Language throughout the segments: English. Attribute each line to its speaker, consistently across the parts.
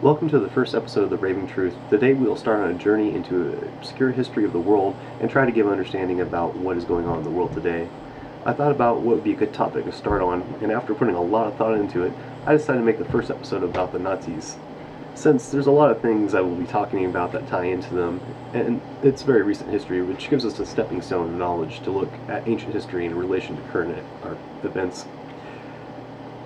Speaker 1: Welcome to the first episode of the Raving Truth. Today we'll start on a journey into an obscure history of the world and try to give understanding about what is going on in the world today. I thought about what would be a good topic to start on, and after putting a lot of thought into it, I decided to make the first episode about the Nazis. Since there's a lot of things I will be talking about that tie into them, and it's very recent history, which gives us a stepping stone of knowledge to look at ancient history in relation to current events.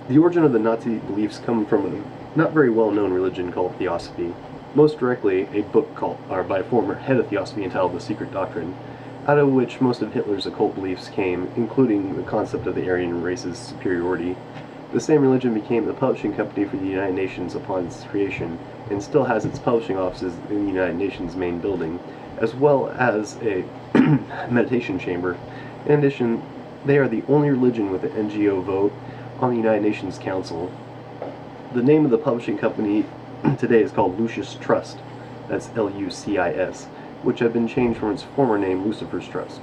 Speaker 1: The origin of the Nazi beliefs come from a not very well-known religion called Theosophy. Most directly, a book by a former head of Theosophy entitled The Secret Doctrine, out of which most of Hitler's occult beliefs came, including the concept of the Aryan race's superiority. The same religion became the publishing company for the United Nations upon its creation, and still has its publishing offices in the United Nations main building, as well as a meditation chamber. In addition, they are the only religion with an NGO vote on the United Nations Council. The name of the publishing company today is called Lucis Trust, that's Lucis, which had been changed from its former name, Lucifer's Trust.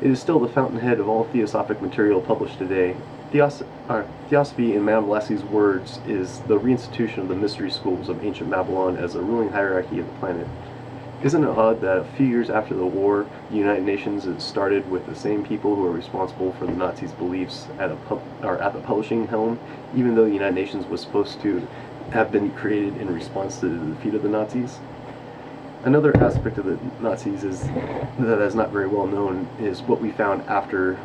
Speaker 1: It is still the fountainhead of all theosophic material published today. Theosophy, in Madame Blassie's words, is the reinstitution of the mystery schools of ancient Babylon as a ruling hierarchy of the planet. Isn't it odd that a few years after the war, the United Nations had started with the same people who are responsible for the Nazis' beliefs at the publishing helm, even though the United Nations was supposed to have been created in response to the defeat of the Nazis? Another aspect of the Nazis that is not very well known is what we found after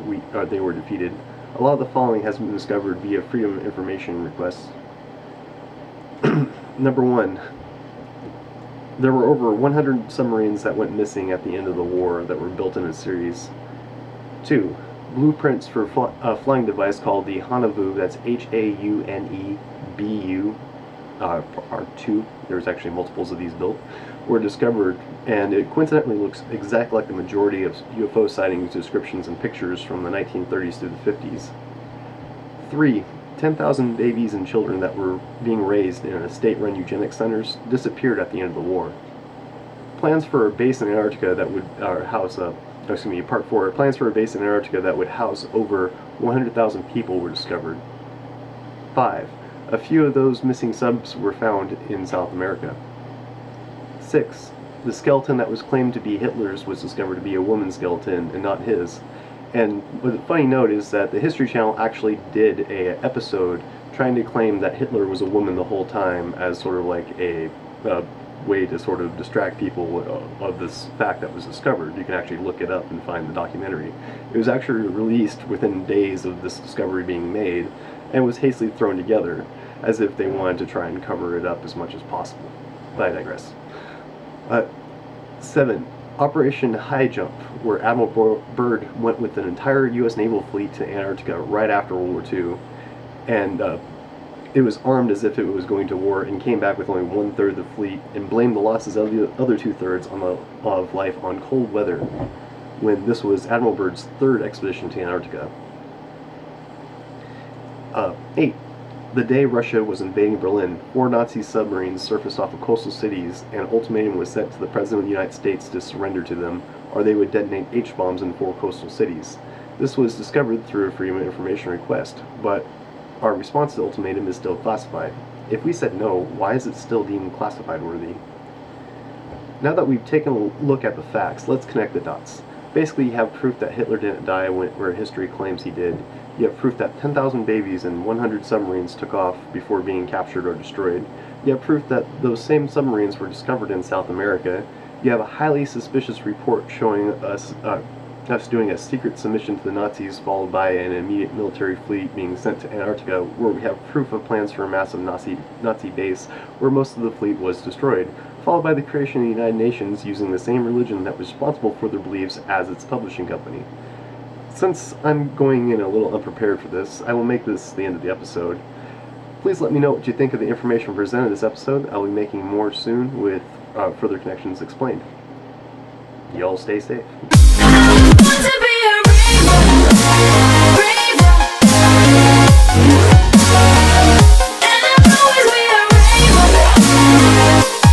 Speaker 1: they were defeated. A lot of the following has been discovered via Freedom of Information requests. Number 1. There were over 100 submarines that went missing at the end of the war that were built in a series. 2. Blueprints for a flying device called the Haunebu, that's H-A-U-N-E-B-U, R2, there's actually multiples of these built, were discovered, and it coincidentally looks exactly like the majority of UFO sightings, descriptions, and pictures from the 1930s through the 50s. 3. 10,000 babies and children that were being raised in state-run eugenics centers disappeared at the end of the war. Plans for a base in Antarctica that would Part 4. Plans for a base in Antarctica that would house over 100,000 people were discovered. 5. A few of those missing subs were found in South America. 6. The skeleton that was claimed to be Hitler's was discovered to be a woman's skeleton and not his. And the funny note is that the History Channel actually did an episode trying to claim that Hitler was a woman the whole time as sort of like a way to sort of distract people of this fact that was discovered. You can actually look it up and find the documentary. It was actually released within days of this discovery being made and was hastily thrown together as if they wanted to try and cover it up as much as possible. But I digress. 7. Operation High Jump, where Admiral Byrd went with an entire U.S. naval fleet to Antarctica right after World War II, and it was armed as if it was going to war and came back with only 1/3 of the fleet and blamed the losses of the other 2/3 of life on cold weather, when this was Admiral Byrd's third expedition to Antarctica. 8. The day Russia was invading Berlin, 4 Nazi submarines surfaced off of coastal cities, and an ultimatum was sent to the President of the United States to surrender to them, or they would detonate H-bombs in 4 coastal cities. This was discovered through a Freedom of Information request, but our response to the ultimatum is still classified. If we said no, why is it still deemed classified worthy? Now that we've taken a look at the facts, let's connect the dots. Basically, you have proof that Hitler didn't die where history claims he did. You have proof that 10,000 babies and 100 submarines took off before being captured or destroyed. You have proof that those same submarines were discovered in South America. You have a highly suspicious report showing us doing a secret submission to the Nazis, followed by an immediate military fleet being sent to Antarctica, where we have proof of plans for a massive Nazi base where most of the fleet was destroyed, followed by the creation of the United Nations using the same religion that was responsible for their beliefs as its publishing company. Since I'm going in a little unprepared for this, I will make this the end of the episode. Please let me know what you think of the information presented in this episode. I'll be making more soon with further connections explained. Y'all stay safe.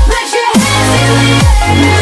Speaker 2: Let your hands in the air.